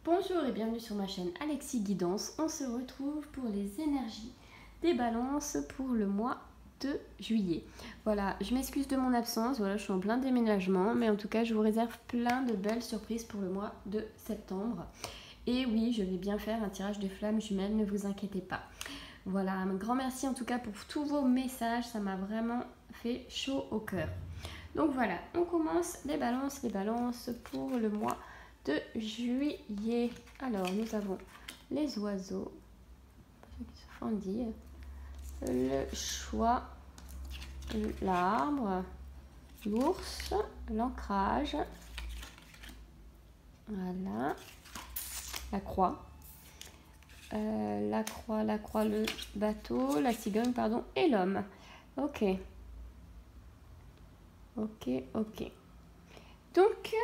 Bonjour et bienvenue sur ma chaîne Alexis Guidance. On se retrouve pour les énergies des balances pour le mois de juillet. Voilà, je m'excuse de mon absence, voilà, je suis en plein déménagement, mais en tout cas je vous réserve plein de belles surprises pour le mois de septembre. Et oui, je vais bien faire un tirage de flammes jumelles, ne vous inquiétez pas. Voilà, un grand merci en tout cas pour tous vos messages, ça m'a vraiment fait chaud au cœur. Donc voilà, on commence les balances pour le mois de juillet. Alors, nous avons les oiseaux, ceux qui se fendillent, le choix, l'arbre, l'ours, l'ancrage, voilà, la croix, le bateau, la cigogne, pardon, et l'homme. Ok. Donc,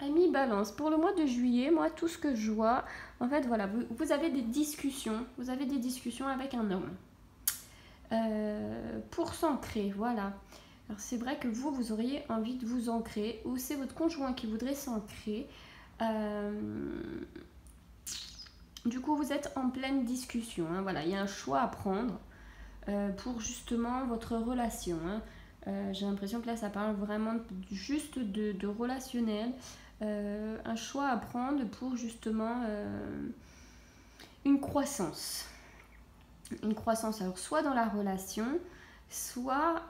amis balance, pour le mois de juillet, moi, tout ce que je vois, en fait, voilà, vous avez des discussions, avec un homme. Pour s'ancrer, voilà. Alors, c'est vrai que vous auriez envie de vous ancrer, ou c'est votre conjoint qui voudrait s'ancrer. Du coup, vous êtes en pleine discussion, hein, voilà, il y a un choix à prendre pour justement votre relation, hein. J'ai l'impression que là, ça parle vraiment juste de relationnel. Un choix à prendre pour justement une croissance. Une croissance, alors soit dans la relation, soit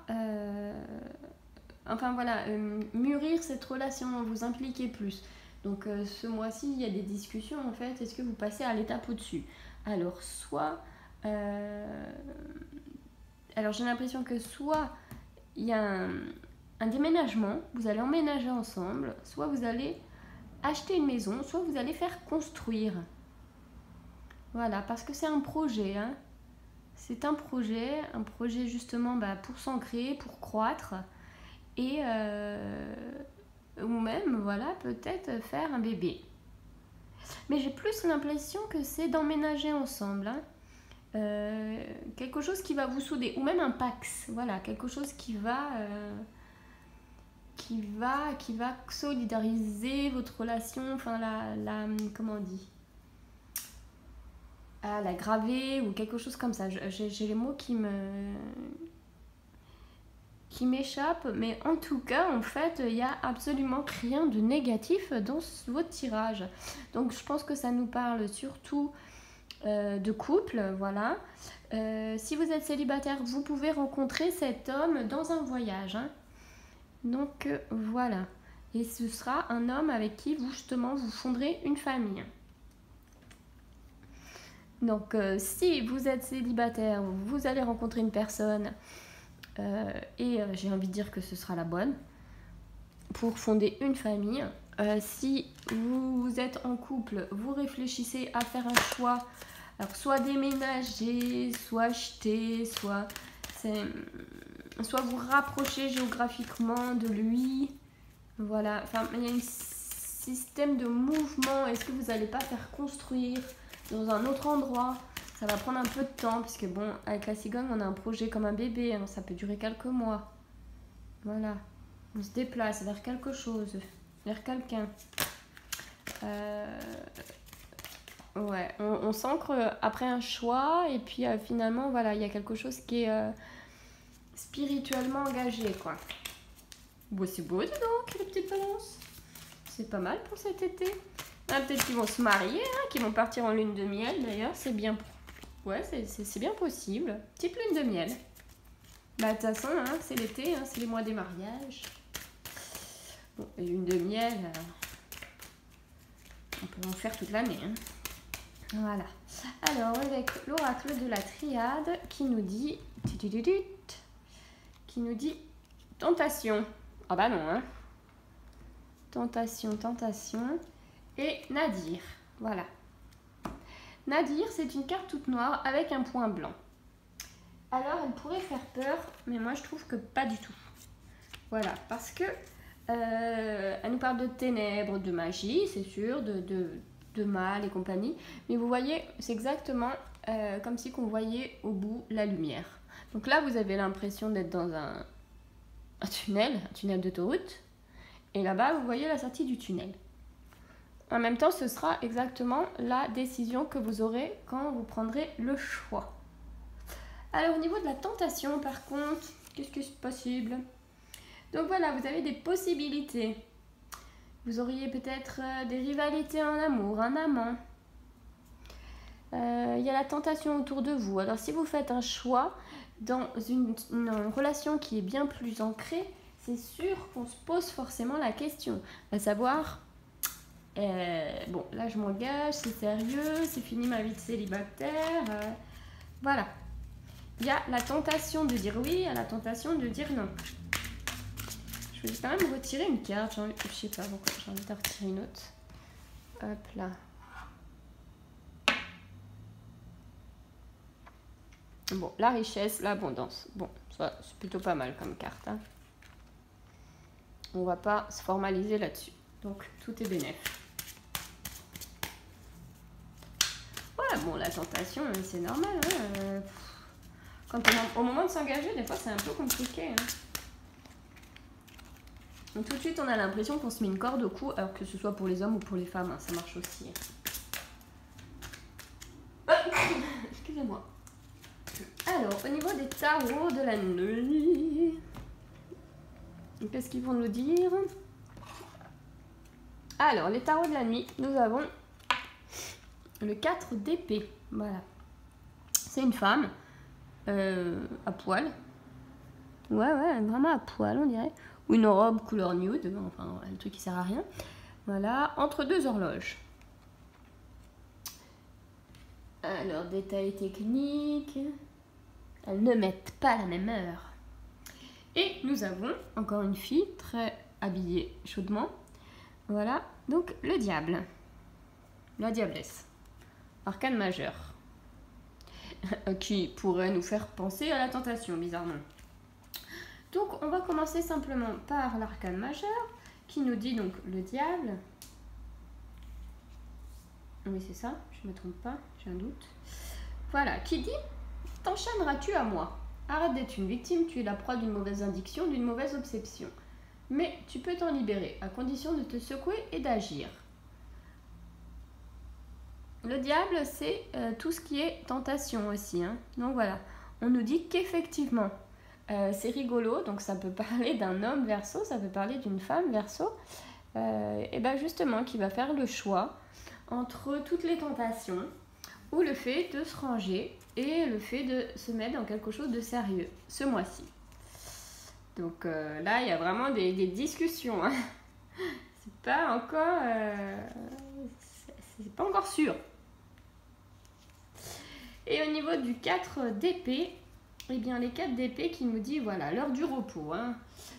enfin voilà, mûrir cette relation, vous impliquer plus. Donc ce mois-ci, il y a des discussions en fait, est-ce que vous passez à l'étape au-dessus? Alors soit alors j'ai l'impression que soit il y a un déménagement, vous allez emménager ensemble, soit vous allez acheter une maison, soit vous allez faire construire. Voilà, parce que c'est un projet, hein. C'est un projet justement pour s'ancrer, pour croître, et ou même, voilà, peut-être faire un bébé. Mais j'ai plus l'impression que c'est d'emménager ensemble, hein. Quelque chose qui va vous souder, ou même un pax, voilà, quelque chose qui va solidariser votre relation, enfin comment on dit, la graver ou quelque chose comme ça. J'ai les mots qui m'échappent, mais en tout cas, en fait, il n'y a absolument rien de négatif dans votre tirage. Donc je pense que ça nous parle surtout de couple, voilà. Si vous êtes célibataire, vous pouvez rencontrer cet homme dans un voyage, hein. Donc voilà. Et ce sera un homme avec qui vous justement vous fonderez une famille. Donc si vous êtes célibataire, vous allez rencontrer une personne et j'ai envie de dire que ce sera la bonne pour fonder une famille. Si vous êtes en couple, vous réfléchissez à faire un choix, alors soit déménager, soit acheter, soit vous rapprocher géographiquement de lui. Voilà, enfin il y a un système de mouvement. Est-ce que vous n'allez pas faire construire dans un autre endroit? Ça va prendre un peu de temps, puisque bon, avec la cigogne, on a un projet comme un bébé, hein, ça peut durer quelques mois. Voilà, on se déplace vers quelque chose, vers quelqu'un. Ouais, on s'ancre après un choix, et puis finalement, voilà, il y a quelque chose qui est spirituellement engagé, quoi. Bon, c'est beau, dis donc, les petites balances. C'est pas mal pour cet été. Ah, peut-être qu'ils vont se marier, hein, qu'ils vont partir en lune de miel, d'ailleurs, c'est bien. Ouais, c'est bien possible. Petite lune de miel. Bah, de toute façon, hein, c'est l'été, hein, c'est les mois des mariages. Bon, et lune de miel, on peut en faire toute l'année, hein. Voilà. Alors, avec l'oracle de la triade qui nous dit tentation. Ah bah non, hein. Tentation. Et Nadir. Voilà. Nadir, c'est une carte toute noire avec un point blanc. Alors, elle pourrait faire peur, mais moi, je trouve que pas du tout. Voilà, parce que elle nous parle de ténèbres, de magie, c'est sûr, de mal et compagnie. Mais vous voyez, c'est exactement comme si qu'on voyait au bout la lumière. Donc là, vous avez l'impression d'être dans un tunnel d'autoroute. Et là-bas, vous voyez la sortie du tunnel. en même temps, ce sera exactement la décision que vous aurez quand vous prendrez le choix. Alors, au niveau de la tentation, par contre, qu'est-ce qui est possible? Donc voilà, vous avez des possibilités. Vous auriez peut-être des rivalités en amour, un amant. Il y a la tentation autour de vous. Alors, si vous faites un choix dans une relation qui est bien plus ancrée, c'est sûr qu'on se pose forcément la question. À savoir, bon, là je m'engage, c'est sérieux, c'est fini ma vie de célibataire. Voilà. Il y a la tentation de dire oui, il y a la tentation de dire non. Je vais quand même retirer une carte. Je sais pas pourquoi j'ai envie de retirer une autre. Hop là. Bon, la richesse, l'abondance. Bon, ça c'est plutôt pas mal comme carte. Hein. On va pas se formaliser là-dessus. Donc, tout est bénéf. Ouais, bon, la tentation, c'est normal. Hein. Quand au moment de s'engager, des fois, c'est un peu compliqué. Hein. Donc, tout de suite, on a l'impression qu'on se met une corde au cou, alors que ce soit pour les hommes ou pour les femmes. Hein, ça marche aussi. Excusez-moi. Alors, au niveau des tarots de la nuit, qu'est-ce qu'ils vont nous dire? Alors, les tarots de la nuit, nous avons le 4 d'épée. Voilà. C'est une femme à poil. Ouais, vraiment à poil, on dirait. Ou une robe couleur nude, enfin, le truc qui sert à rien. Voilà, entre deux horloges. Alors, détails techniques. Elles ne mettent pas la même heure. Et nous avons encore une fille très habillée chaudement. Voilà, donc le diable. La diablesse. Arcane majeur. Qui pourrait nous faire penser à la tentation, bizarrement. Donc, on va commencer simplement par l'arcane majeur, qui nous dit donc le diable. Oui, c'est ça, je ne me trompe pas, j'ai un doute. Voilà, qui dit: t'enchaîneras-tu à moi? Arrête d'être une victime, tu es la proie d'une mauvaise addiction, d'une mauvaise obsession. Mais tu peux t'en libérer, à condition de te secouer et d'agir. Le diable, c'est tout ce qui est tentation aussi. Hein. Donc voilà, on nous dit qu'effectivement, c'est rigolo, donc ça peut parler d'un homme verso, ça peut parler d'une femme verso, et bien justement qui va faire le choix entre toutes les tentations ou le fait de se ranger et le fait de se mettre dans quelque chose de sérieux ce mois-ci. Donc là, il y a vraiment des discussions. Hein. C'est pas encore, c'est pas encore sûr. Et au niveau du 4 d'épée, eh bien les 4 d'épée qui nous dit voilà, l'heure du repos. Hein.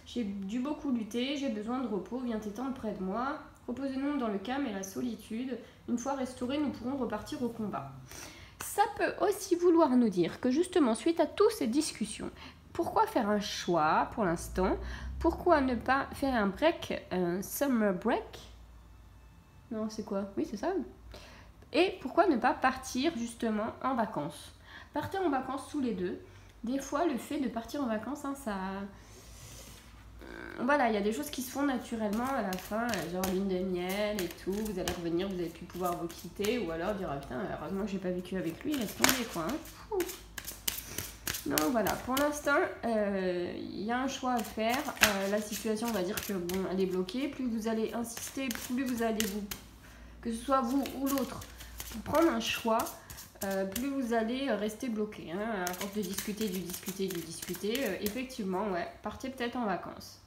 J'ai dû beaucoup lutter, j'ai besoin de repos, viens t'étendre près de moi. Reposez-nous dans le calme et la solitude. Une fois restaurés, nous pourrons repartir au combat. Ça peut aussi vouloir nous dire que justement, suite à toutes ces discussions, pourquoi faire un choix pour l'instant? Pourquoi ne pas faire un break, un summer break? Non, c'est quoi? Oui, c'est ça. Et pourquoi ne pas partir justement en vacances? Partez en vacances tous les deux. Des fois, le fait de partir en vacances, hein, ça... Voilà, il y a des choses qui se font naturellement à la fin, genre lune de miel et tout. Vous allez revenir, vous allez plus pouvoir vous quitter. Ou alors dire, ah, putain, heureusement que j'ai pas vécu avec lui, laisse tomber quoi. Hein. Non, voilà, pour l'instant, il y a un choix à faire. La situation, on va dire que bon, elle est bloquée. Plus vous allez insister, plus vous allez que ce soit vous ou l'autre, prendre un choix, plus vous allez rester bloqué. Hein, à force de discuter, effectivement, ouais, partez peut-être en vacances.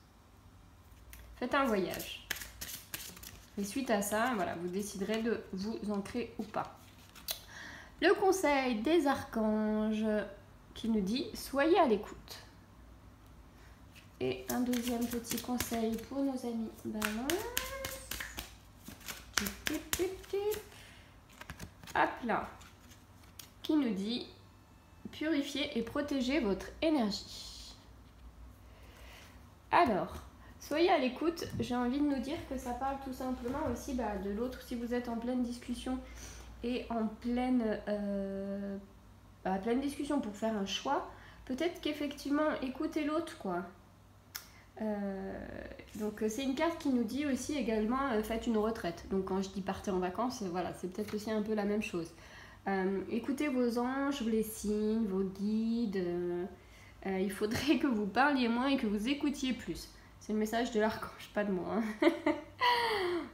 Faites un voyage. Et suite à ça, voilà, vous déciderez de vous ancrer ou pas. Le conseil des archanges qui nous dit « Soyez à l'écoute ». Et un deuxième petit conseil pour nos amis Balance. Hop là. Qui nous dit « Purifiez et protégez votre énergie ». Alors, soyez à l'écoute. J'ai envie de nous dire que ça parle tout simplement aussi de l'autre. Si vous êtes en pleine discussion et en pleine discussion pour faire un choix, peut-être qu'effectivement, écoutez l'autre, quoi. Donc c'est une carte qui nous dit aussi également faites une retraite. Donc quand je dis partez en vacances, voilà, c'est peut-être aussi un peu la même chose. Écoutez vos anges, les signes, vos guides. Il faudrait que vous parliez moins et que vous écoutiez plus. C'est le message de l'archange, pas de moi. Hein.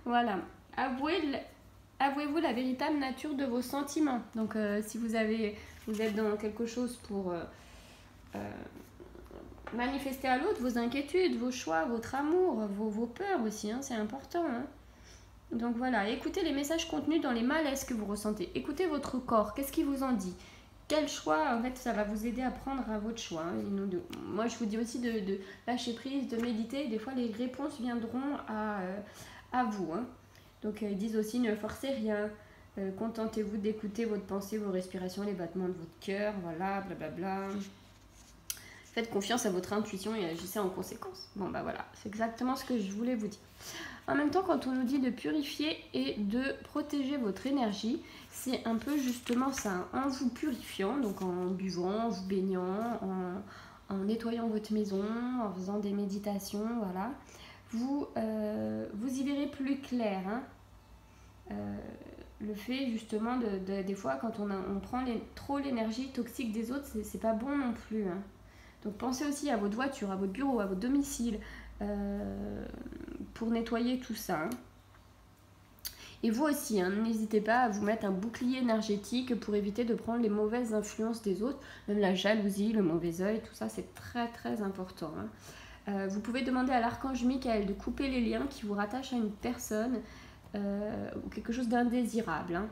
Voilà. Avouez-vous la véritable nature de vos sentiments. Donc si vous êtes dans quelque chose pour manifester à l'autre vos inquiétudes, vos choix, votre amour, vos peurs aussi, hein, c'est important. Hein. Donc voilà, écoutez les messages contenus dans les malaises que vous ressentez. Écoutez votre corps, qu'est-ce qu'il vous en dit? Quel choix, en fait, ça va vous aider à prendre à votre choix. Hein. Moi, je vous dis aussi de lâcher prise, de méditer. Des fois, les réponses viendront à vous. Hein. Donc, ils disent aussi ne forcez rien. Contentez-vous d'écouter votre pensée, vos respirations, les battements de votre cœur. Voilà, blablabla. Faites confiance à votre intuition et agissez en conséquence. Bon, bah voilà, c'est exactement ce que je voulais vous dire. En même temps, quand on nous dit de purifier et de protéger votre énergie, c'est un peu justement ça, en vous purifiant, donc en buvant, en vous baignant, en nettoyant votre maison, en faisant des méditations, voilà. Vous y verrez plus clair. Hein. Le fait justement des fois, quand on prend trop l'énergie toxique des autres, c'est pas bon non plus. Hein. Donc pensez aussi à votre voiture, à votre bureau, à votre domicile, pour nettoyer tout ça. Hein. Et vous aussi, hein, n'hésitez pas à vous mettre un bouclier énergétique pour éviter de prendre les mauvaises influences des autres, même la jalousie, le mauvais œil, tout ça c'est très très important. Hein. Vous pouvez demander à l'archange Michael de couper les liens qui vous rattachent à une personne ou quelque chose d'indésirable. Hein.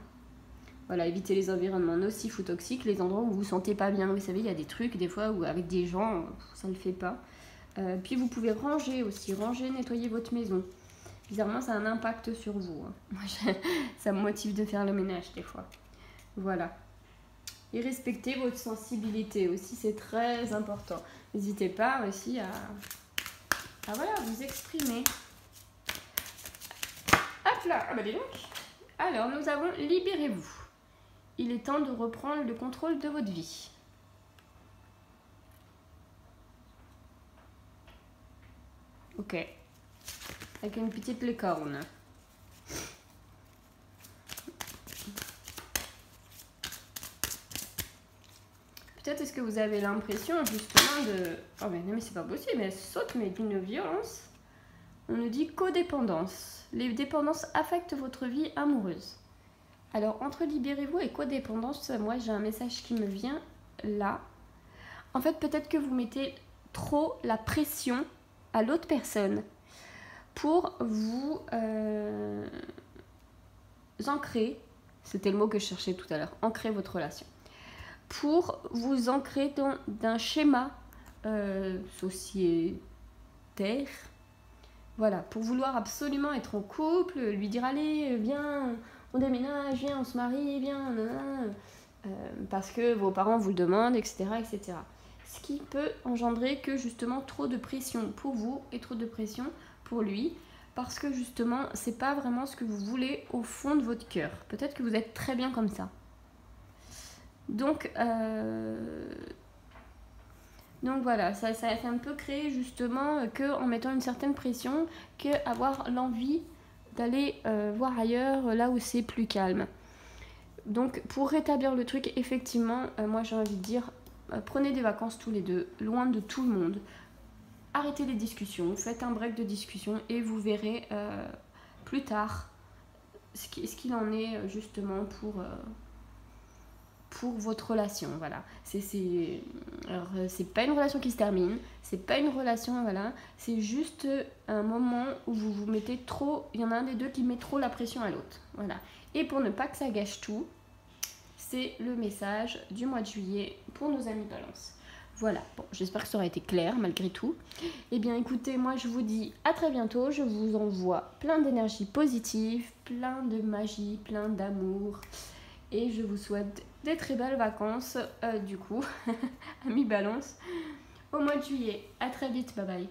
Voilà, évitez les environnements nocifs ou toxiques, les endroits où vous vous sentez pas bien. Vous savez, il y a des trucs des fois où avec des gens, ça ne le fait pas. Puis vous pouvez ranger aussi, nettoyer votre maison. Bizarrement, ça a un impact sur vous. Hein. Moi, ça me motive de faire le ménage des fois. Voilà. Et respectez votre sensibilité aussi, c'est très important. N'hésitez pas aussi à voilà, vous exprimer. Hop là, ah bah dis donc. Alors, nous avons libérez-vous. Il est temps de reprendre le contrôle de votre vie. Ok. Avec une petite licorne. Peut-être est-ce que vous avez l'impression justement de... Oh mais non mais c'est pas possible, mais elle saute mais d'une violence. On nous dit codépendance. Les dépendances affectent votre vie amoureuse. Alors, entre libérez-vous et codépendance, moi j'ai un message qui me vient là. En fait, peut-être que vous mettez trop la pression à l'autre personne pour vous ancrer, c'était le mot que je cherchais tout à l'heure, ancrer votre relation. Pour vous ancrer dans un schéma sociétaire. Voilà, pour vouloir absolument être en couple, lui dire allez, viens, on déménage, viens, on se marie, viens, parce que vos parents vous le demandent, etc., etc. Ce qui peut engendrer que justement trop de pression pour vous et trop de pression pour lui, parce que justement, c'est pas vraiment ce que vous voulez au fond de votre cœur. Peut-être que vous êtes très bien comme ça. Donc voilà, ça fait un peu créer justement qu'en mettant une certaine pression, qu'avoir l'envie d'aller voir ailleurs, là où c'est plus calme. Donc pour rétablir le truc, effectivement, moi j'ai envie de dire, prenez des vacances tous les deux, loin de tout le monde. Arrêtez les discussions, faites un break de discussion et vous verrez plus tard ce qu'il en est justement pour votre relation, voilà. C'est pas une relation qui se termine, c'est pas une relation, voilà. C'est juste un moment où vous vous mettez trop, il y en a un des deux qui met trop la pression à l'autre, voilà. Et pour ne pas que ça gâche tout, c'est le message du mois de juillet pour nos amis Balance. Voilà, bon, j'espère que ça aura été clair malgré tout. Eh bien écoutez, moi je vous dis à très bientôt, je vous envoie plein d'énergie positive, plein de magie, plein d'amour. Et je vous souhaite des très belles vacances, du coup, amis Balance, au mois de juillet. À très vite, bye bye.